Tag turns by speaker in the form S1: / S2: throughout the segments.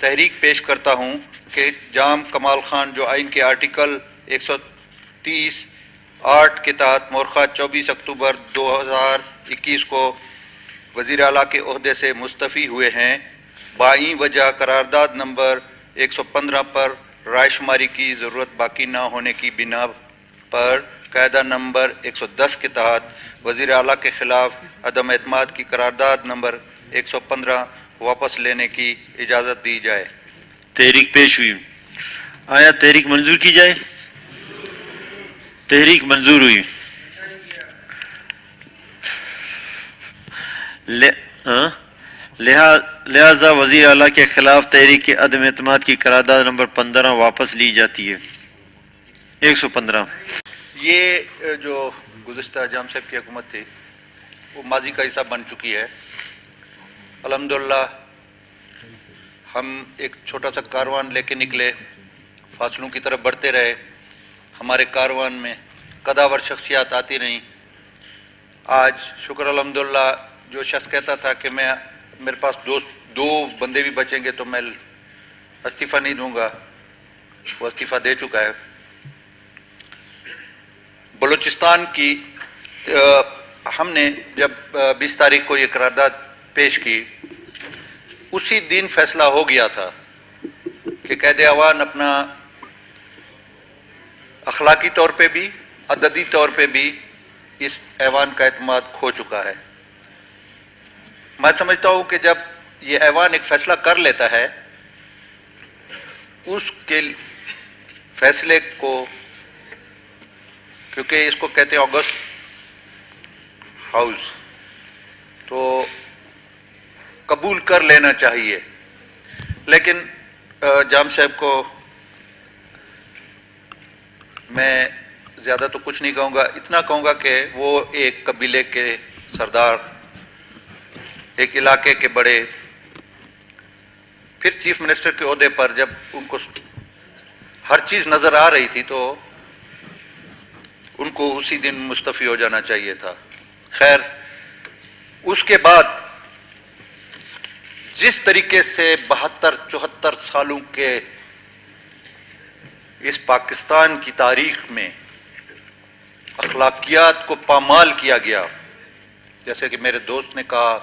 S1: تحریک پیش کرتا ہوں کہ جام کمال خان جو آئین کے آرٹیکل 130(8) کے تحت مورخہ 24 اکتوبر 2021 کو وزیر اعلیٰ کے عہدے سے مستعفی ہوئے ہیں، بائیں وجہ قرارداد نمبر 115 پر رائے شماری کی ضرورت باقی نہ ہونے کی بنا پر قاعدہ نمبر 110 کے تحت وزیر اعلیٰ کے خلاف عدم اعتماد کی قرارداد نمبر 115 واپس لینے کی اجازت دی جائے۔
S2: تحریک پیش ہوئی، آیا تحریک منظور کی جائے؟ تحریک منظور ہوئی۔ لہذا وزیر اعلیٰ کے خلاف تحریک کے عدم اعتماد کی قرارداد نمبر 15 واپس لی جاتی ہے۔ 115
S1: یہ جو گزشتہ جام صاحب کی حکومت تھی وہ ماضی کا حصہ بن چکی ہے۔ الحمدللہ ہم ایک چھوٹا سا کاروان لے کے نکلے، فاصلوں کی طرف بڑھتے رہے، ہمارے کاروان میں قداور شخصیات آتی رہیں۔ آج شکر الحمدللہ جو شخص کہتا تھا کہ میرے پاس دو بندے بھی بچیں گے تو میں استعفیٰ نہیں دوں گا، وہ استعفیٰ دے چکا ہے۔ بلوچستان کی ہم نے جب 20 تاریخ کو یہ قرارداد پیش کی، اسی دن فیصلہ ہو گیا تھا کہ قید ایوان اپنا اخلاقی طور پہ بھی عددی طور پہ بھی اس ایوان کا اعتماد کھو چکا ہے۔ میں سمجھتا ہوں کہ جب یہ ایوان ایک فیصلہ کر لیتا ہے، اس کے فیصلے کو، کیونکہ اس کو کہتے ہیں آگسٹ ہاؤس، تو قبول کر لینا چاہیے۔ لیکن جام صاحب کو میں زیادہ تو کچھ نہیں کہوں گا، اتنا کہوں گا کہ وہ ایک قبیلے کے سردار، ایک علاقے کے بڑے، پھر چیف منسٹر کے عہدے پر جب ان کو ہر چیز نظر آ رہی تھی تو ان کو اسی دن مستعفی ہو جانا چاہیے تھا۔ خیر، اس کے بعد جس طریقے سے 72-74 سالوں کے اس پاکستان کی تاریخ میں اخلاقیات کو پامال کیا گیا، جیسے کہ میرے دوست نے کہا،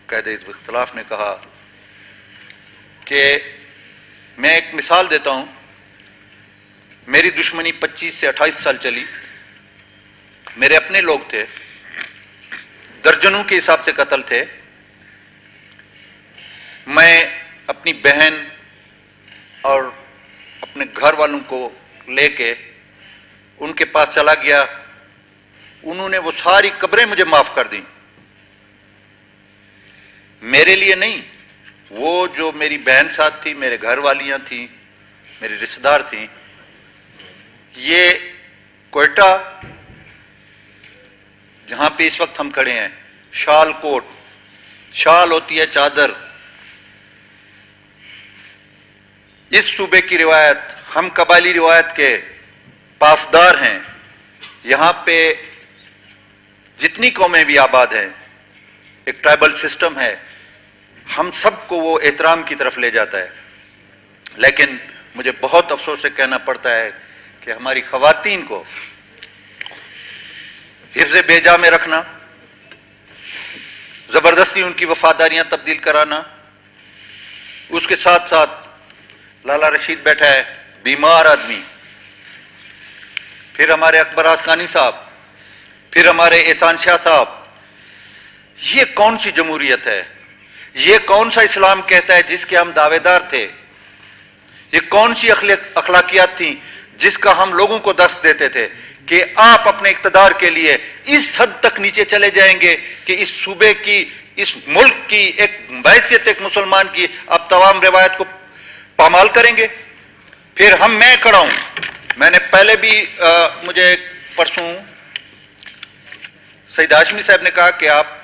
S1: قائد حزب اختلاف نے کہا، کہ میں ایک مثال دیتا ہوں۔ میری دشمنی 25 سے 28 سال چلی، میرے اپنے لوگ تھے، درجنوں کے حساب سے قتل تھے۔ میں اپنی بہن اور اپنے گھر والوں کو لے کے ان کے پاس چلا گیا، انہوں نے وہ ساری قبریں مجھے معاف کر دیں، میرے لیے نہیں، وہ جو میری بہن ساتھ تھی، میرے گھر والیاں تھیں، میرے رشتہ دار تھیں۔ یہ کوئٹہ جہاں پہ اس وقت ہم کھڑے ہیں، شال کوٹ، شال ہوتی ہے چادر، اس صوبے کی روایت، ہم قبائلی روایت کے پاسدار ہیں۔ یہاں پہ جتنی قومیں بھی آباد ہیں، ایک ٹرائبل سسٹم ہے، ہم سب کو وہ احترام کی طرف لے جاتا ہے۔ لیکن مجھے بہت افسوس سے کہنا پڑتا ہے کہ ہماری خواتین کو حفظ بیجا میں رکھنا، زبردستی ان کی وفاداریاں تبدیل کرانا، اس کے ساتھ ساتھ لالا رشید بیٹھا ہے، بیمار آدمی، پھر ہمارے اکبر آسکانی صاحب، پھر ہمارے احسان شاہ صاحب۔ یہ کون سی جمہوریت ہے؟ یہ کون سا اسلام کہتا ہے جس کے ہم دعوے دار تھے؟ یہ کون سی اخلاقیات تھیں جس کا ہم لوگوں کو درس دیتے تھے کہ آپ اپنے اقتدار کے لیے اس حد تک نیچے چلے جائیں گے کہ اس صوبے کی، اس ملک کی ایک بحیثیت ایک مسلمان کی آپ تمام روایت کو پامال کریں گے؟ پھر میں کھڑا ہوں، میں نے پہلے بھی مجھے پرسوں سید ہاشمی صاحب نے کہا کہ آپ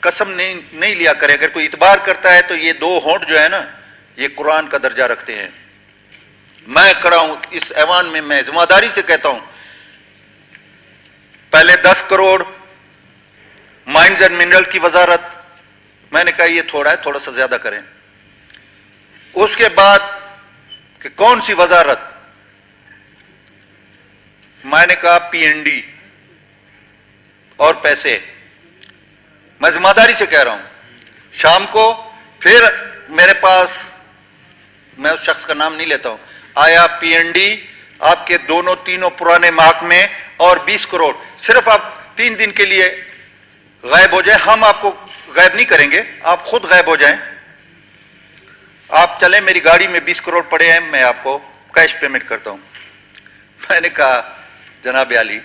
S1: قسم نہیں لیا کریں، اگر کوئی اعتبار کرتا ہے تو یہ 2 ہونٹ جو ہے نا، یہ قرآن کا درجہ رکھتے ہیں۔ میں کھڑا ہوں اس ایوان میں، میں ذمہ داری سے کہتا ہوں، پہلے 10 کروڑ مائنز اینڈ منرل کی وزارت، میں نے کہا یہ تھوڑا ہے، تھوڑا سا زیادہ کریں۔ اس کے بعد کہ کون سی وزارت؟ میں نے کہا پی این ڈی اور پیسے. میں ذمہ داری سے کہہ رہا ہوں. شام کو پھر میرے پاس، میں اس شخص کا نام نہیں لیتا ہوں، آیا پی این ڈی آپ کے دونوں تینوں پرانے محکمے اور 20 کروڑ، صرف آپ 3 دن کے لیے غائب ہو جائیں. ہم آپ کو غائب نہیں کریں گے، آپ خود غائب ہو جائیں. آپ چلیں، میری گاڑی میں 20 کروڑ پڑے ہیں، میں آپ کو کیش پیمنٹ کرتا ہوں. میں نے کہا جناب عالی،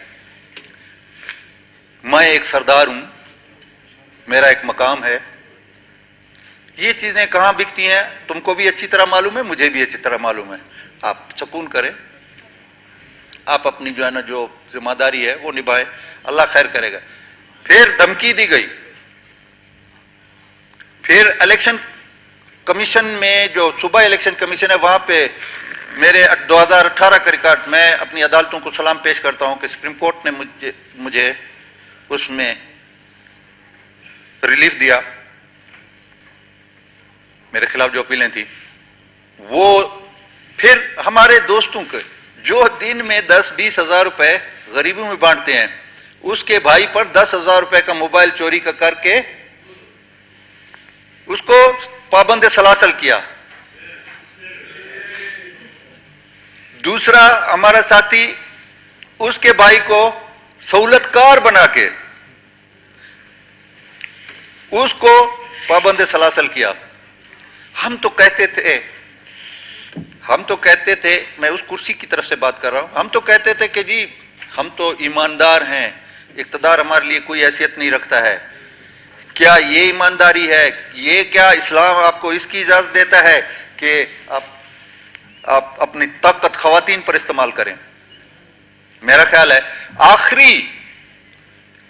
S1: میں ایک سردار ہوں، میرا ایک مقام ہے. یہ چیزیں کہاں بکتی ہیں تم کو بھی اچھی طرح معلوم ہے، مجھے بھی اچھی طرح معلوم ہے. آپ سکون کریں، آپ اپنی جو ہے نا جو ذمہ داری ہے وہ نبھائیں، اللہ خیر کرے گا. پھر دھمکی دی گئی. پھر الیکشن کمیشن میں، جو صوبہ الیکشن کمیشن ہے، وہاں پہ میرے 2018 کا ریکارڈ، میں اپنی عدالتوں کو سلام پیش کرتا ہوں کہ سپریم کورٹ نے مجھے اس میں ریلیف دیا. میرے خلاف جو اپیلیں تھیں وہ، پھر ہمارے دوستوں کے جو دن میں 10-20 ہزار روپے غریبوں میں بانٹتے ہیں، اس کے بھائی پر 10,000 روپے کا موبائل چوری کا کر کے اس کو پابند سلاسل کیا. دوسرا ہمارا ساتھی، اس کے بھائی کو سہولت کار بنا کے اس کو پابند سلاسل کیا. ہم تو کہتے تھے، میں اس کرسی کی طرف سے بات کر رہا ہوں، ہم تو کہتے تھے کہ جی ہم تو ایماندار ہیں، اقتدار ہمارے لیے کوئی حیثیت نہیں رکھتا ہے. کیا یہ ایمانداری ہے؟ یہ کیا اسلام آپ کو اس کی اجازت دیتا ہے کہ آپ اپنی طاقت خواتین پر استعمال کریں؟ میرا خیال ہے آخری،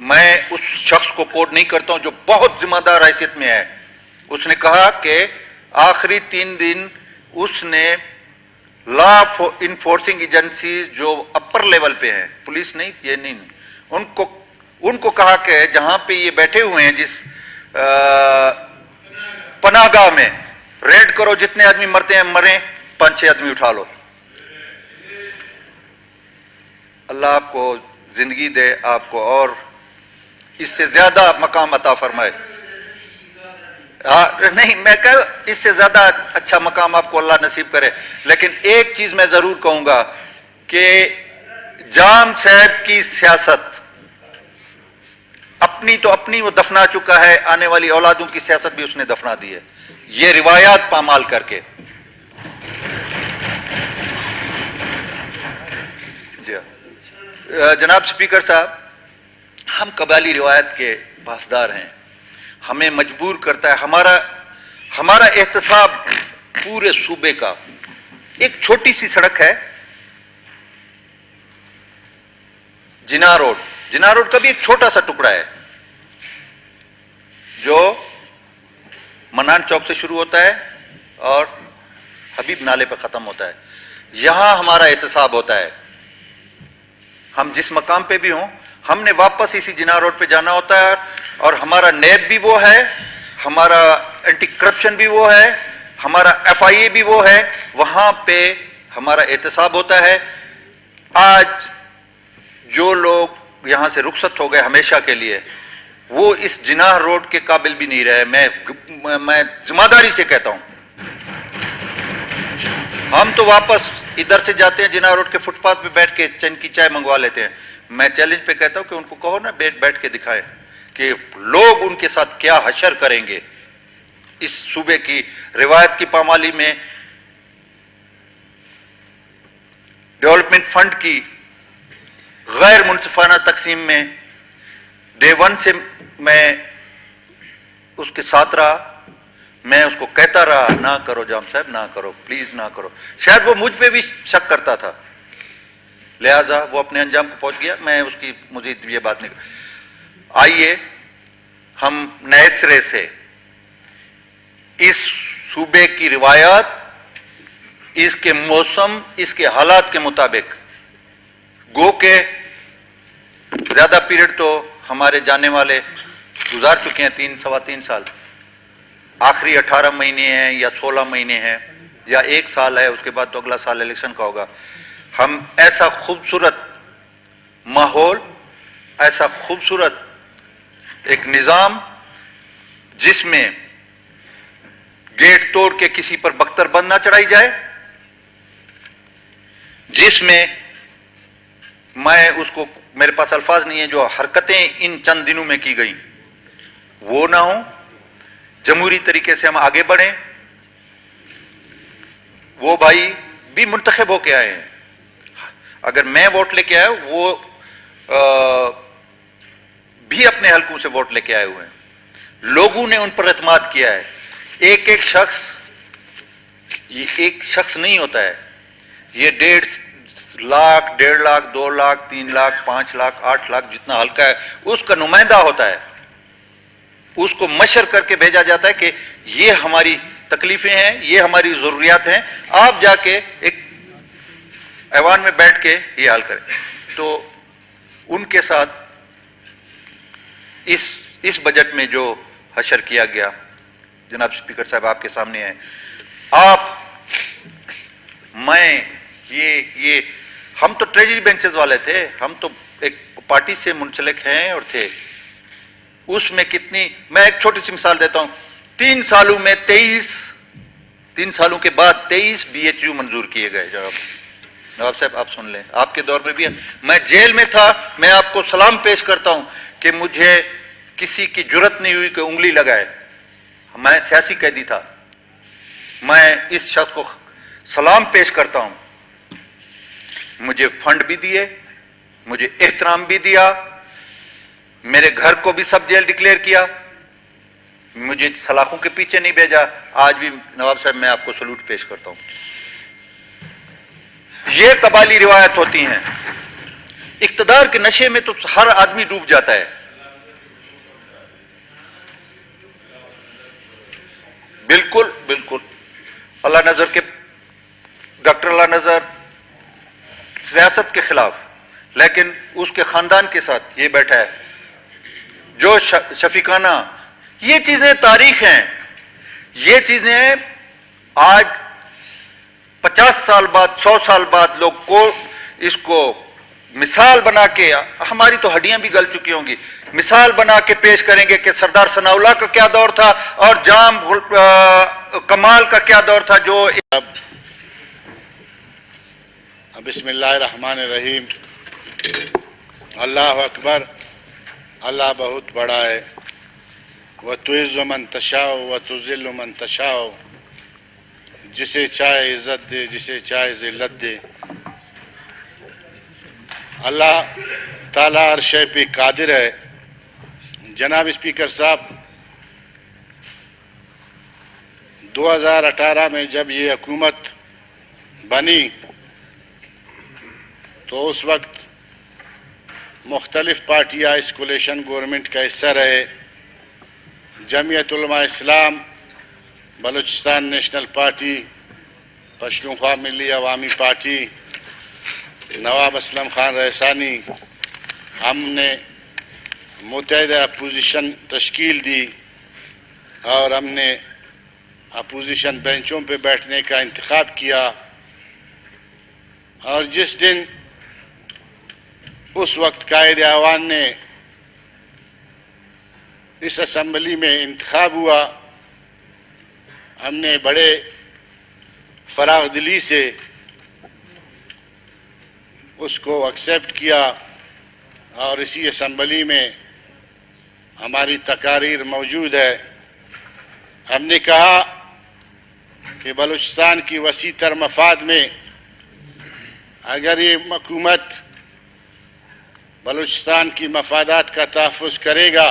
S1: میں اس شخص کو کوٹ نہیں کرتا ہوں جو بہت ذمہ دار حیثیت میں ہے. اس نے کہا کہ آخری 3 دن اس نے لا انفورسنگ ایجنسیز جو اپر لیول پہ ہیں، پولیس نہیں، یہ نہیں، ان کو کہا کہ جہاں پہ یہ بیٹھے ہوئے ہیں جس پناہ گاہ میں، ریڈ کرو، جتنے آدمی مرتے ہیں مریں، 5-6 آدمی اٹھا لو. اللہ آپ کو زندگی دے، آپ کو اور اس سے زیادہ مقام عطا فرمائے. نہیں، میں کہ اس سے زیادہ اچھا مقام آپ کو اللہ نصیب کرے. لیکن ایک چیز میں ضرور کہوں گا کہ جام صاحب کی سیاست اپنی وہ دفنا چکا ہے، آنے والی اولادوں کی سیاست بھی اس نے دفنا دی ہے، یہ روایات پامال کر کے. جی جناب سپیکر صاحب، ہم قبائلی روایت کے پاسدار ہیں. ہمیں مجبور کرتا ہے ہمارا احتساب پورے صوبے کا. ایک چھوٹی سی سڑک ہے جناح روڈ کا بھی ایک چھوٹا سا ٹکڑا ہے جو منان چوک سے شروع ہوتا ہے اور حبیب نالے پہ ختم ہوتا ہے. یہاں ہمارا احتساب ہوتا ہے. ہم جس مقام پہ بھی ہوں، ہم نے واپس اسی جناح روڈ پہ جانا ہوتا ہے، اور ہمارا نیب بھی وہ ہے، ہمارا اینٹی کرپشن بھی وہ ہے، ہمارا FIA بھی وہ ہے. وہاں پہ ہمارا احتساب ہوتا ہے. آج جو لوگ یہاں سے رخصت ہو گئے ہمیشہ کے لیے، وہ اس جناح روڈ کے قابل بھی نہیں رہے. میں ذمہ داری سے کہتا ہوں، ہم تو واپس ادھر سے جاتے ہیں، جناح روڈ کے فٹ پاتھ پہ بیٹھ کے چین کی چائے منگوا لیتے ہیں. میں چیلنج پہ کہتا ہوں کہ ان کو کہو نا بیٹھ کے دکھائیں کہ لوگ ان کے ساتھ کیا حشر کریں گے اس صوبے کی روایت کی پامالی میں. ڈیولپمنٹ فنڈ کی غیر منصفانہ تقسیم میں ڈے 1 سے میں اس کے ساتھ رہا. میں اس کو کہتا رہا، نہ کرو جام صاحب، نہ کرو، پلیز نہ کرو. شاید وہ مجھ پہ بھی شک کرتا تھا، لہذا وہ اپنے انجام کو پہنچ گیا. میں اس کی مزید یہ بات نہیں. آئیے ہم نئے سرے سے اس صوبے کی روایات، اس کے موسم، اس کے حالات کے مطابق، گو کہ زیادہ پیریڈ تو ہمارے جانے والے گزار چکے ہیں، 3 سوا 3 سال، آخری 18 مہینے ہیں یا 16 مہینے ہیں. یا 1 سال ہے، اس کے بعد تو اگلا سال الیکشن کا ہوگا، ہم ایسا خوبصورت ماحول، ایسا خوبصورت ایک نظام جس میں گیٹ توڑ کے کسی پر بختر بند نہ چڑھائی جائے، جس میں میں اس کو، میرے پاس الفاظ نہیں ہیں، جو حرکتیں ان چند دنوں میں کی گئیں وہ نہ ہوں، جمہوری طریقے سے ہم آگے بڑھیں. وہ بھائی بھی منتخب ہو کے آئے ہیں، اگر میں ووٹ لے کے آیا وہ بھی اپنے حلقوں سے ووٹ لے کے آئے ہوئے ہیں، لوگوں نے ان پر اعتماد کیا ہے. ایک ایک شخص، یہ ایک شخص نہیں ہوتا ہے، یہ 1.5 لاکھ 1.5 لاکھ 2 لاکھ 3 لاکھ 5 لاکھ 8 لاکھ جتنا حلقہ ہے اس کا نمائندہ ہوتا ہے. اس کو مشر کر کے بھیجا جاتا ہے کہ یہ ہماری تکلیفیں ہیں، یہ ہماری ضروریات ہیں، آپ جا کے ایک ایوان میں بیٹھ کے یہ حل کریں. تو ان کے ساتھ اس بجٹ میں جو حشر کیا گیا، جناب اسپیکر صاحب آپ کے سامنے ہے، میں یہ ہم تو ٹریجری بینچز والے تھے، ہم تو ایک پارٹی سے منسلک ہیں اور تھے. اس میں کتنی، میں ایک چھوٹی سی مثال دیتا ہوں، 3 سالوں میں 3 سالوں کے بعد 23 BHU منظور کیے گئے. نواب صاحب آپ سن لیں، آپ کے دور میں بھی میں جیل میں تھا، میں آپ کو سلام پیش کرتا ہوں کہ مجھے کسی کی جرت نہیں ہوئی کہ انگلی لگائے. میں سیاسی قیدی تھا، میں اس شخص کو سلام پیش کرتا ہوں. مجھے فنڈ بھی دیے، مجھے احترام بھی دیا، میرے گھر کو بھی سب جیل ڈکلیئر کیا، مجھے سلاخوں کے پیچھے نہیں بھیجا. آج بھی نواب صاحب میں آپ کو سلوٹ پیش کرتا ہوں. یہ قبائلی روایت ہوتی ہیں. اقتدار کے نشے میں تو ہر آدمی ڈوب جاتا ہے. بالکل بالکل. اللہ نظر کے ڈاکٹر اللہ نظر ریاست کے خلاف، لیکن اس کے خاندان کے ساتھ یہ بیٹھا ہے جو شفیقانہ. یہ چیزیں تاریخ ہیں، یہ چیزیں آج 50 سال بعد 100 سال بعد لوگ کو اس کو مثال بنا کے، ہماری تو ہڈیاں بھی گل چکی ہوں گی، مثال بنا کے پیش کریں گے کہ سردار ثناء اللہ کا کیا دور تھا اور جام کمال کا کیا دور تھا. جو
S3: بسم اللہ الرحمن الرحیم. اللہ اکبر. اللہ بہت بڑا ہے. وَتُعِزُّ مَن تَشَاءُ وَتُذِلُّ مَن تَشَاءُ. جسے چاہے عزت دے، جسے چاہے ذلت دے. اللہ تعالیٰ ہر شے پہ قادر ہے. جناب اسپیکر صاحب، 2018 میں جب یہ حکومت بنی تو اس وقت مختلف پارٹیاں اس کولیشن گورنمنٹ کا حصہ رہے. جمعیت علماء اسلام، بلوچستان نیشنل پارٹی، پشتونخوا ملی عوامی پارٹی، نواب اسلم خان رئیسانی. ہم نے متحدہ اپوزیشن تشکیل دی اور ہم نے اپوزیشن بینچوں پہ بیٹھنے کا انتخاب کیا. اور جس دن اس وقت قائد اعوان نے اس اسمبلی میں انتخاب ہوا، ہم نے بڑے فراغ دلی سے اس کو ایکسیپٹ کیا اور اسی اسمبلی میں ہماری تقاریر موجود ہے. ہم نے کہا کہ بلوچستان کی وسیع تر مفاد میں اگر یہ حکومت بلوچستان کی مفادات کا تحفظ کرے گا،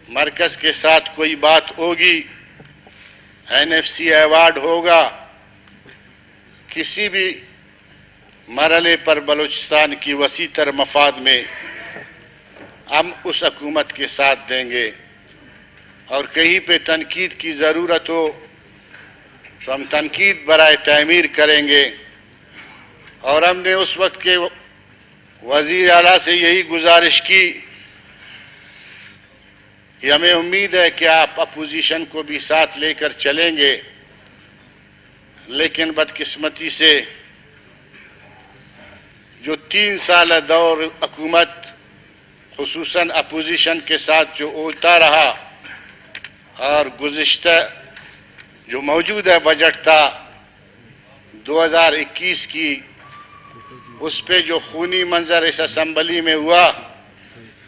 S3: مرکز کے ساتھ کوئی بات ہوگی، NFC ایوارڈ ہوگا، کسی بھی مرحلے پر بلوچستان کی وسیع تر مفاد میں ہم اس حکومت کے ساتھ دیں گے. اور کہیں پہ تنقید کی ضرورت ہو تو ہم تنقید برائے تعمیر کریں گے. اور ہم نے اس وقت کے وزیر اعلیٰ سے یہی گزارش کی کہ ہمیں امید ہے کہ آپ اپوزیشن کو بھی ساتھ لے کر چلیں گے لیکن بدقسمتی سے جو 3 سال دور حکومت خصوصاً اپوزیشن کے ساتھ جو ہوتا رہا اور گزشتہ جو موجودہ بجٹ تھا 2021 کی، اس پہ جو خونی منظر اس اسمبلی میں ہوا،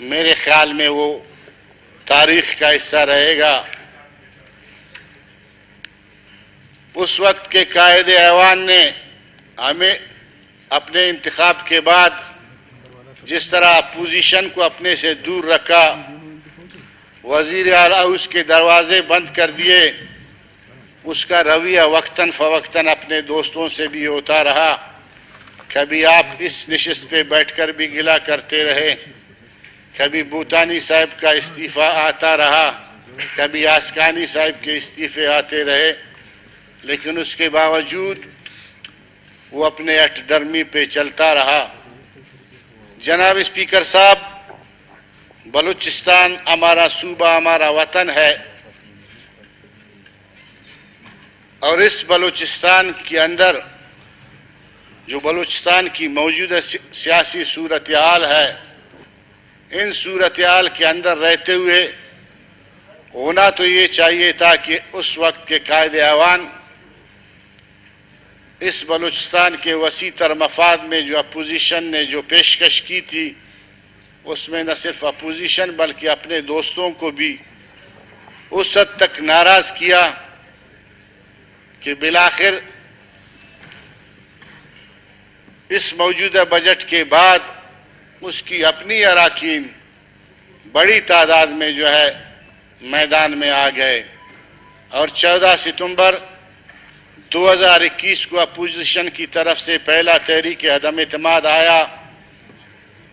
S3: میرے خیال میں وہ تاریخ کا حصہ رہے گا۔ اس وقت کے قائد ایوان نے ہمیں اپنے انتخاب کے بعد جس طرح اپوزیشن کو اپنے سے دور رکھا، وزیر اعلیٰ اس کے دروازے بند کر دیے، اس کا رویہ وقتاً فوقتاً اپنے دوستوں سے بھی ہوتا رہا۔ کبھی آپ اس نشست پہ بیٹھ کر بھی گلہ کرتے رہے، کبھی بوتانی صاحب کا استعفیٰ آتا رہا، کبھی آسکانی صاحب کے استعفے آتے رہے، لیکن اس کے باوجود وہ اپنے اٹھ ڈرمی پہ چلتا رہا۔ جناب اسپیکر صاحب، بلوچستان ہمارا صوبہ، ہمارا وطن ہے، اور اس بلوچستان کے اندر جو بلوچستان کی موجودہ سیاسی صورتحال ہے، ان صورتحال کے اندر رہتے ہوئے ہونا تو یہ چاہیے تھا کہ اس وقت کے قائد ایوان اس بلوچستان کے وسیع تر مفاد میں جو اپوزیشن نے جو پیشکش کی تھی، اس میں نہ صرف اپوزیشن بلکہ اپنے دوستوں کو بھی اس حد تک ناراض کیا کہ بالآخر اس موجودہ بجٹ کے بعد اس کی اپنی اراکین بڑی تعداد میں جو ہے میدان میں آ گئے، اور 14 ستمبر 2021 کو اپوزیشن کی طرف سے پہلا تحریک عدم اعتماد آیا،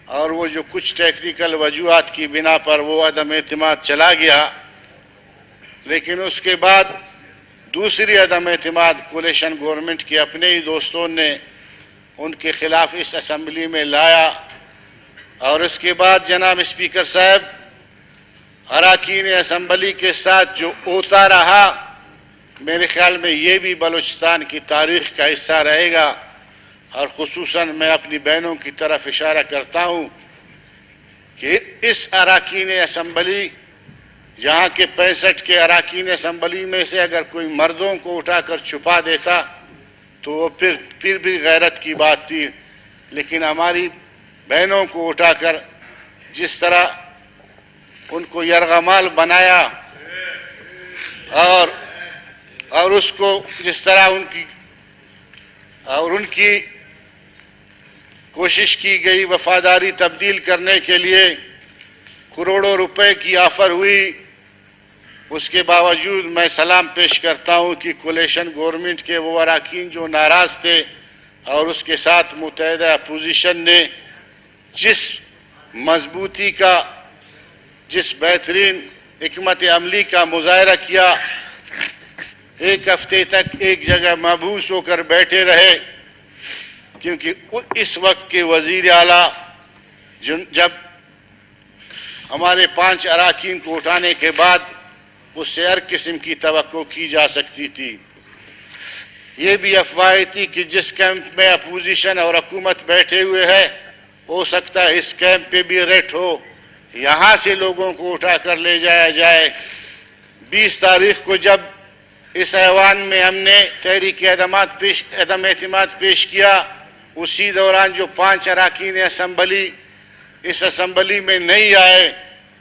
S3: اور وہ جو کچھ ٹیکنیکل وجوہات کی بنا پر وہ عدم اعتماد چلا گیا، لیکن اس کے بعد دوسری عدم اعتماد کولیشن گورنمنٹ کے اپنے ہی دوستوں نے ان کے خلاف اس اسمبلی میں لایا، اور اس کے بعد جناب اسپیکر صاحب اراکین اسمبلی کے ساتھ جو ہوتا رہا، میرے خیال میں یہ بھی بلوچستان کی تاریخ کا حصہ رہے گا۔ اور خصوصاً میں اپنی بہنوں کی طرف اشارہ کرتا ہوں کہ اس اراکین اسمبلی، جہاں کے 65 کے اراکین اسمبلی میں سے اگر کوئی مردوں کو اٹھا کر چھپا دیتا تو وہ پھر بھی غیرت کی بات تھی، لیکن ہماری بہنوں کو اٹھا کر جس طرح ان کو یرغمال بنایا، اور اس کو جس طرح ان کی کوشش کی گئی وفاداری تبدیل کرنے کے لیے، کروڑوں روپے کی آفر ہوئی، اس کے باوجود میں سلام پیش کرتا ہوں کہ کولیشن گورنمنٹ کے وہ اراکین جو ناراض تھے اور اس کے ساتھ متحدہ اپوزیشن نے جس مضبوطی کا، جس بہترین حکمت عملی کا مظاہرہ کیا، ایک ہفتے تک ایک جگہ محبوس ہو کر بیٹھے رہے، کیونکہ اس وقت کے وزیر اعلیٰ جب ہمارے 5 اراکین کو اٹھانے کے بعد اس سے ہر قسم کی توقع کی جا سکتی تھی۔ یہ بھی افواہ تھی کہ جس کیمپ میں اپوزیشن اور حکومت بیٹھے ہوئے ہے، ہو سکتا ہے اس کیمپ پہ بھی ریٹ ہو، یہاں سے لوگوں کو اٹھا کر لے جایا جائے۔ 20 تاریخ کو جب اس ایوان میں ہم نے تحریک عدم اعتماد پیش کیا، اسی دوران جو 5 اراکین اسمبلی اس اسمبلی میں نہیں آئے،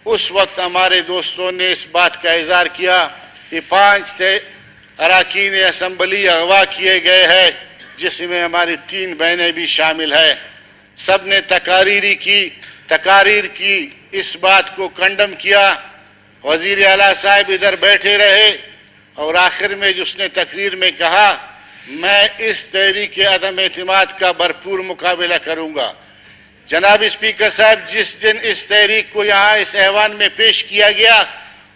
S3: اس وقت ہمارے دوستوں نے اس بات کا اظہار کیا کہ 5 اراکین اسمبلی اغوا کیے گئے ہیں، جس میں ہماری 3 بہنیں بھی شامل ہیں۔ سب نے تقاریر کی، اس بات کو کنڈم کیا۔ وزیر اعلیٰ صاحب ادھر بیٹھے رہے، اور آخر میں جس نے تقریر میں کہا میں اس تحریک عدم اعتماد کا بھرپور مقابلہ کروں گا۔ جناب اسپیکر صاحب، جس دن اس تحریک کو یہاں اس ایوان میں پیش کیا گیا،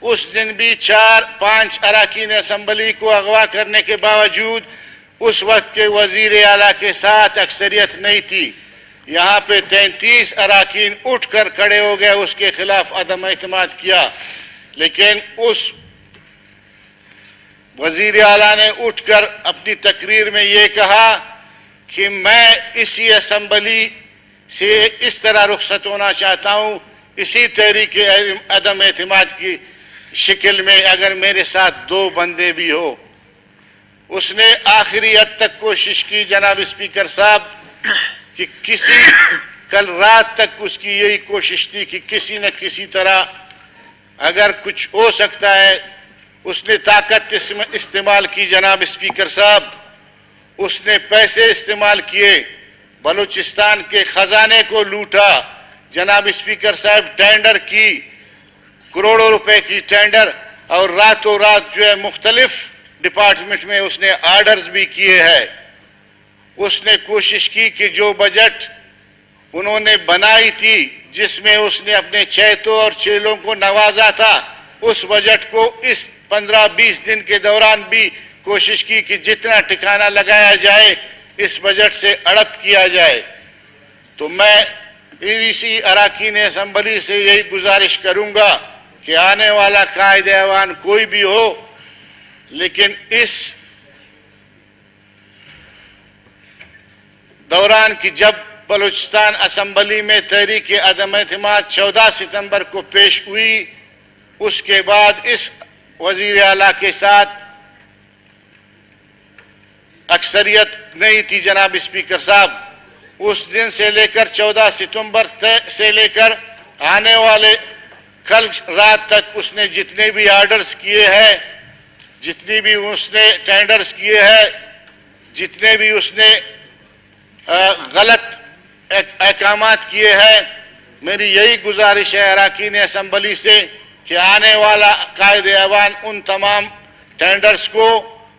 S3: اس دن بھی 4-5 اراکین اسمبلی کو اغوا کرنے کے باوجود اس وقت کے وزیر اعلیٰ کے ساتھ اکثریت نہیں تھی۔ یہاں پہ 33 اراکین اٹھ کر کھڑے ہو گئے، اس کے خلاف عدم اعتماد کیا، لیکن اس وزیر اعلیٰ نے اٹھ کر اپنی تقریر میں یہ کہا کہ میں اسی اسمبلی سے اس طرح رخصت ہونا چاہتا ہوں، اسی تحریک عدم اعتماد کی شکل میں، اگر میرے ساتھ 2 بندے بھی ہو۔ اس نے آخری حد تک کوشش کی جناب اسپیکر صاحب کہ کل رات تک اس کی یہی کوشش تھی کہ کسی نہ کسی طرح اگر کچھ ہو سکتا ہے۔ اس نے طاقت استعمال کی جناب اسپیکر صاحب، اس نے پیسے استعمال کیے، بلوچستان کے خزانے کو لوٹا جناب اسپیکر صاحب، ٹینڈر کی، کروڑوں روپے کی ٹینڈر، اور راتوں رات جو ہے مختلف ڈپارٹمنٹ میں اس نے آرڈرز بھی کیے ہیں۔ اس نے کوشش کی کہ جو بجٹ انہوں نے بنائی تھی، جس میں اس نے اپنے چیتوں اور چیلوں کو نوازا تھا، اس بجٹ کو اس 15-20 دن کے دوران بھی کوشش کی کہ جتنا ٹھکانہ لگایا جائے اس بجٹ سے اڑپ کیا جائے۔ تو میں اسی اراکین اسمبلی سے یہی گزارش کروں گا کہ آنے والا قائد ایوان کوئی بھی ہو، لیکن اس دوران کی جب بلوچستان اسمبلی میں تحریک عدم اعتماد 14 ستمبر کو پیش ہوئی، اس کے بعد اس وزیر اعلیٰ کے ساتھ اکثریت نہیں تھی جناب اسپیکر صاحب۔ اس دن سے لے کر 14 ستمبر سے لے کر آنے والے کل رات تک اس نے جتنے بھی آرڈرز کیے ہیں، جتنی بھی اس نے ٹینڈرز کیے ہیں، جتنے بھی اس نے غلط احکامات کیے ہیں، میری یہی گزارش ہے اراکین اسمبلی سے کہ آنے والا قائد ایوان ان تمام ٹینڈرز کو،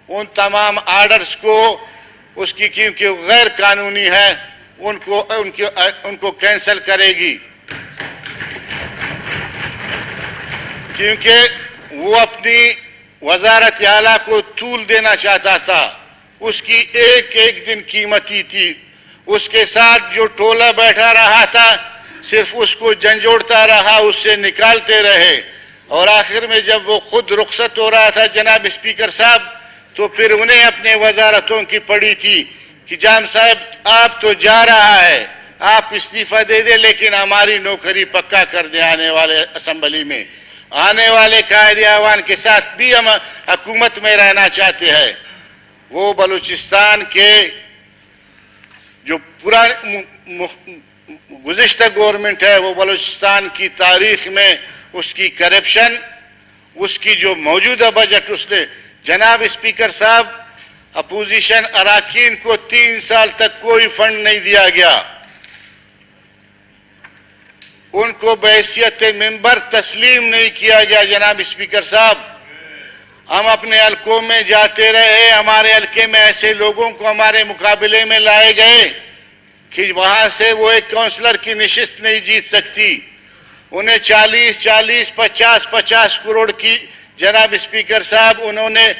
S3: ان تمام آرڈرز کو، اس کی کیونکہ غیر قانونی ہے، ان کو کینسل کرے گی، کیونکہ وہ اپنی وزارت اعلیٰ کو طول دینا چاہتا تھا۔ اس کی ایک ایک دن قیمتی تھی۔ اس کے ساتھ جو ٹولہ بیٹھا رہا تھا صرف اس کو جھنجھوڑتا رہا، اس سے نکالتے رہے، اور آخر میں جب وہ خود رخصت ہو رہا تھا جناب اسپیکر صاحب، تو پھر انہیں اپنے وزارتوں کی پڑی تھی کہ جام صاحب آپ تو جا رہا ہے، آپ استعفیٰ دے دیں لیکن ہماری نوکری پکا کر دیں آنے والے اسمبلی میں، آنے والے قائد ایوان کے ساتھ بھی ہم حکومت میں رہنا چاہتے ہیں۔ وہ بلوچستان کے جو گزشتہ گورنمنٹ ہے، وہ بلوچستان کی تاریخ میں اس کی کرپشن، اس کی جو موجودہ بجٹ اس نے، جناب اسپیکر صاحب، اپوزیشن اراکین کو 3 سال تک کوئی فنڈ نہیں دیا گیا، ان کو بحیثیت ممبر تسلیم نہیں کیا گیا جناب اسپیکر صاحب۔ ہم اپنے حلقوں میں جاتے رہے، ہمارے حلقے میں ایسے لوگوں کو ہمارے مقابلے میں لائے گئے کہ وہاں سے وہ ایک کونسلر کی نشست نہیں جیت سکتی، انہیں 40-50 کروڑ کی جناب اسپیکر صاحب انہوں نے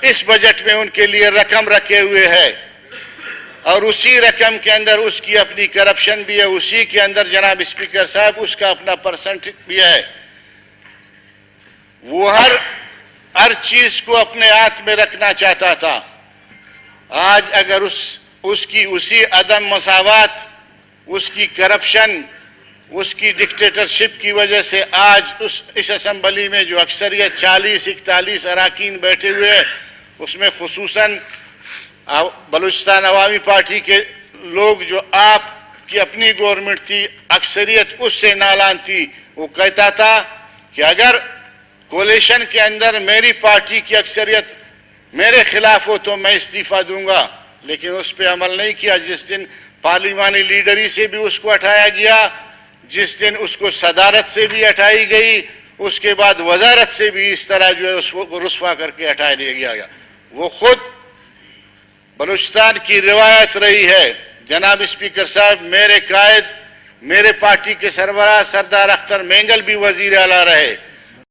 S3: اس بجٹ میں ان کے لیے رقم رکھے ہوئے ہے، اور اسی رقم کے اندر اس کی اپنی کرپشن بھی ہے، اسی کے اندر جناب اسپیکر صاحب اس کا اپنا پرسنٹ بھی ہے۔ وہ ہر چیز کو اپنے ہاتھ میں رکھنا چاہتا تھا۔ آج اگر اس کی اسی عدم مساوات، اس کی کرپشن، اس کی ڈکٹیٹرشپ کی وجہ سے آج اس اسمبلی میں جو اکثریت 40-41 اراکین بیٹھے ہوئے ہیں، اس میں خصوصاً بلوچستان عوامی پارٹی کے لوگ، جو آپ کی اپنی گورنمنٹ تھی، اکثریت اس سے نالان تھی۔ وہ کہتا تھا کہ اگر کولیشن کے اندر میری پارٹی کی اکثریت میرے خلاف ہو تو میں استعفیٰ دوں گا، لیکن اس پہ عمل نہیں کیا۔ جس دن پارلیمانی لیڈری سے بھی اس کو ہٹایا گیا، جس دن اس کو صدارت سے بھی ہٹائی گئی، اس کے بعد وزارت سے بھی اس طرح جو ہے اس کو رسوا کر کے ہٹا دیا گیا۔ وہ خود بلوچستان کی روایت رہی ہے جناب اسپیکر صاحب، میرے قائد، میرے پارٹی کے سربراہ سردار اختر مینگل بھی وزیر اعلیٰ رہے،